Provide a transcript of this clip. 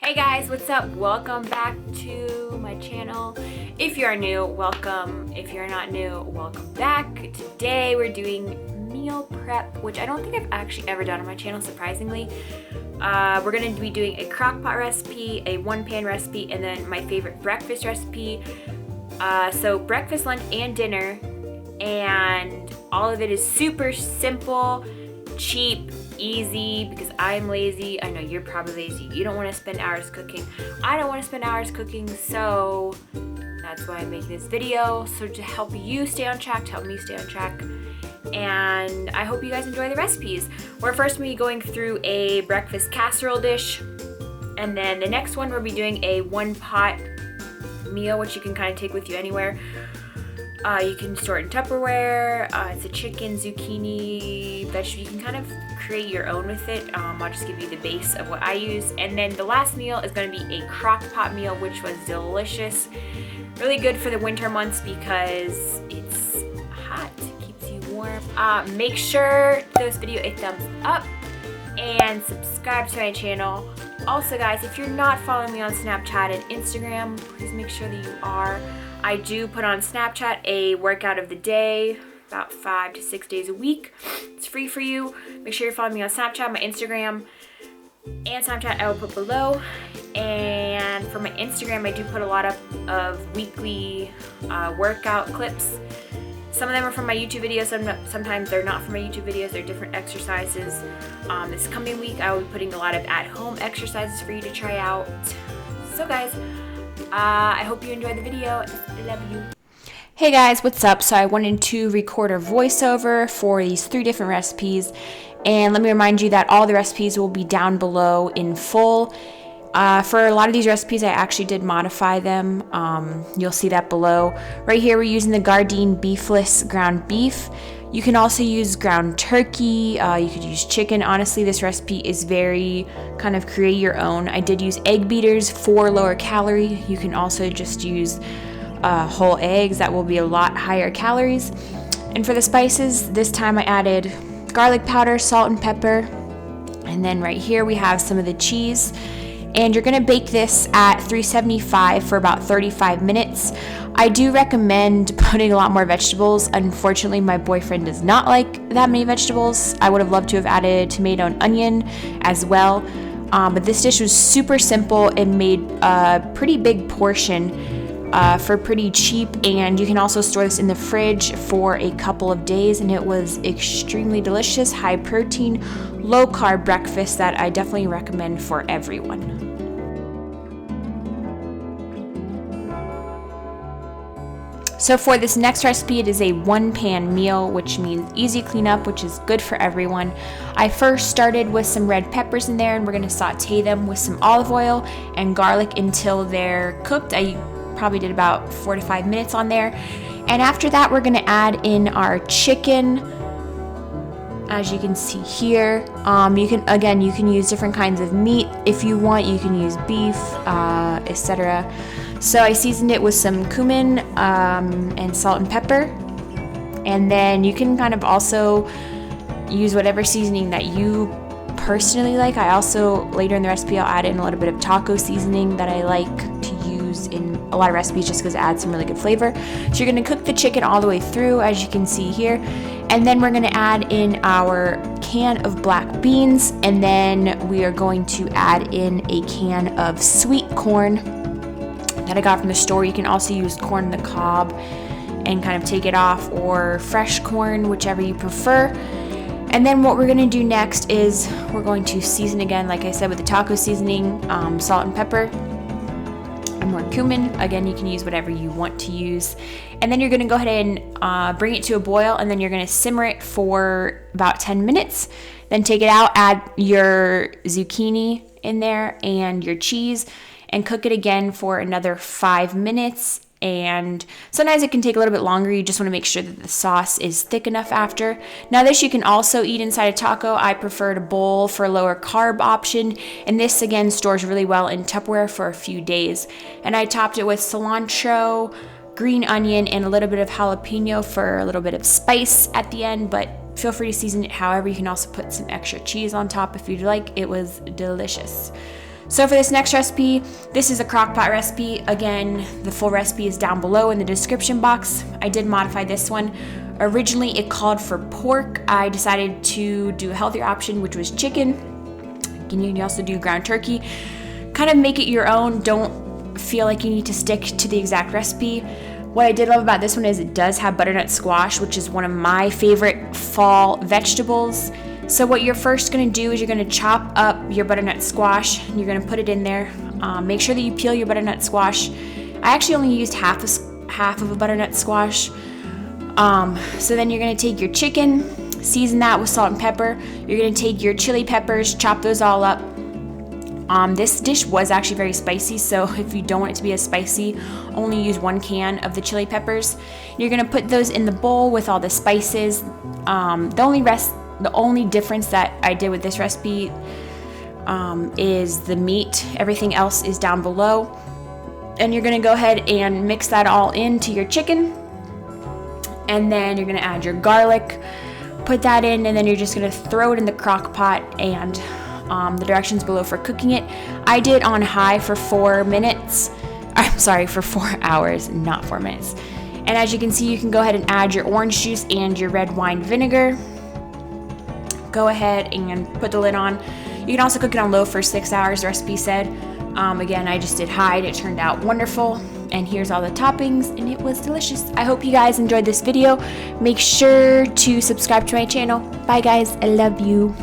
Hey guys, what's up? Welcome back to my channel. If you are new, welcome. If you're not new, welcome back. Today we're doing meal prep, which I don't think I've actually ever done on my channel, surprisingly. We're gonna be doing a crock pot recipe, a one-pan recipe, and then my favorite breakfast recipe. So breakfast, lunch, and dinner, and all of it is super simple, cheap, easy, because I'm lazy. I know you're probably lazy. You don't want to spend hours cooking. I don't want to spend hours cooking, so that's why I'm making this video. So to help you stay on track, to help me stay on track, and I hope you guys enjoy the recipes. We're first going to be going through a breakfast casserole dish, and then the next one we'll be doing a one-pot meal, which you can kind of take with you anywhere. You can store it in Tupperware. It's a chicken, zucchini, vegetable. You can kind of create your own with it. I'll just give you the base of what I use. And then the last meal is going to be a crock pot meal, which was delicious. Really good for the winter months because it's hot, keeps you warm. Make sure to this video a thumbs up and subscribe to my channel. Also guys, if you're not following me on Snapchat and Instagram, please make sure that you are. I do put on Snapchat a workout of the day, about 5 to 6 days a week. It's free for you. Make sure you're following me on Snapchat, my Instagram, and Snapchat I will put below. And for my Instagram, I do put a lot of weekly workout clips. Some of them are from my YouTube videos, sometimes they're not from my YouTube videos, they're different exercises. This coming week, I will be putting a lot of at-home exercises for you to try out. So guys, I hope you enjoyed the video. I love you. Hey guys, what's up? So I wanted to record a voiceover for these 3 different recipes, and let me remind you that all the recipes will be down below in full. For a lot of these recipes, I actually did modify them. You'll see that below. Right here, we're using the Gardein beefless ground beef. You can also use ground turkey. You could use chicken. Honestly, this recipe is very kind of create your own. I did use egg beaters for lower calorie. You can also just use whole eggs. That will be a lot higher calories. And for the spices, this time I added garlic powder, salt, and pepper. And then right here we have some of the cheese. And you're gonna bake this at 375 for about 35 minutes. I do recommend putting a lot more vegetables. Unfortunately, my boyfriend does not like that many vegetables. I would have loved to have added tomato and onion as well. But this dish was super simple and made a pretty big portion for pretty cheap. And you can also store this in the fridge for a couple of days. And it was extremely delicious, high protein, low carb breakfast that I definitely recommend for everyone. So for this next recipe, it is a one-pan meal, which means easy cleanup, which is good for everyone. I first started with some red peppers in there, and we're going to saute them with some olive oil and garlic until they're cooked. I probably did about 4 to 5 minutes on there. And after that, we're going to add in our chicken. As you can see here, you can use different kinds of meat if you want. You can use beef, etc. So I seasoned it with some cumin and salt and pepper, and then you can kind of also use whatever seasoning that you personally like. I also, later in the recipe, I'll add in a little bit of taco seasoning that I like to use in a lot of recipes just because it adds some really good flavor. So you're going to cook the chicken all the way through, as you can see here, and then we're going to add in our can of black beans, and then we are going to add in a can of sweet corn that I got from the store. You can also use corn on the cob and kind of take it off, or fresh corn, whichever you prefer. And then what we're going to do next is we're going to season again, like I said, with the taco seasoning, salt and pepper, and more cumin. Again, you can use whatever you want to use. And then you're going to go ahead and bring it to a boil, and then you're going to simmer it for about 10 minutes. Then take it out, add your zucchini in there and your cheese, and cook it again for another 5 minutes. And sometimes it can take a little bit longer. You just want to make sure that the sauce is thick enough after. Now this you can also eat inside a taco. I preferred a bowl for a lower carb option, and this again stores really well in Tupperware for a few days. And I topped it with cilantro, green onion, and a little bit of jalapeno for a little bit of spice at the end, but feel free to season it however. You can also put some extra cheese on top if you'd like. It was delicious. So for this next recipe, this is a crock pot recipe. Again, the full recipe is down below in the description box. I did modify this one. Originally, it called for pork. I decided to do a healthier option, which was chicken. You can also do ground turkey. Kind of make it your own. Don't feel like you need to stick to the exact recipe. What I did love about this one is it does have butternut squash, which is one of my favorite fall vegetables. So what you're first going to do is you're going to chop up your butternut squash and you're going to put it in there. Make sure that you peel your butternut squash. I actually only used half of a butternut squash. So then you're going to take your chicken, season that with salt and pepper. You're going to take your chili peppers, chop those all up. This dish was actually very spicy, so if you don't want it to be as spicy, only use 1 can of the chili peppers. You're going to put those in the bowl with all the spices. The only difference that I did with this recipe is the meat. Everything else is down below. And you're going to go ahead and mix that all into your chicken. And then you're going to add your garlic, put that in, and then you're just going to throw it in the crock pot, and the directions below for cooking it. I did on high for 4 minutes. I'm sorry, for 4 hours, not 4 minutes. And as you can see, you can go ahead and add your orange juice and your red wine vinegar. Go ahead and put the lid on. You can also cook it on low for 6 hours, the recipe said. Again, I just did high and it turned out wonderful. And here's all the toppings, and it was delicious. I hope you guys enjoyed this video. Make sure to subscribe to my channel. Bye guys, I love you.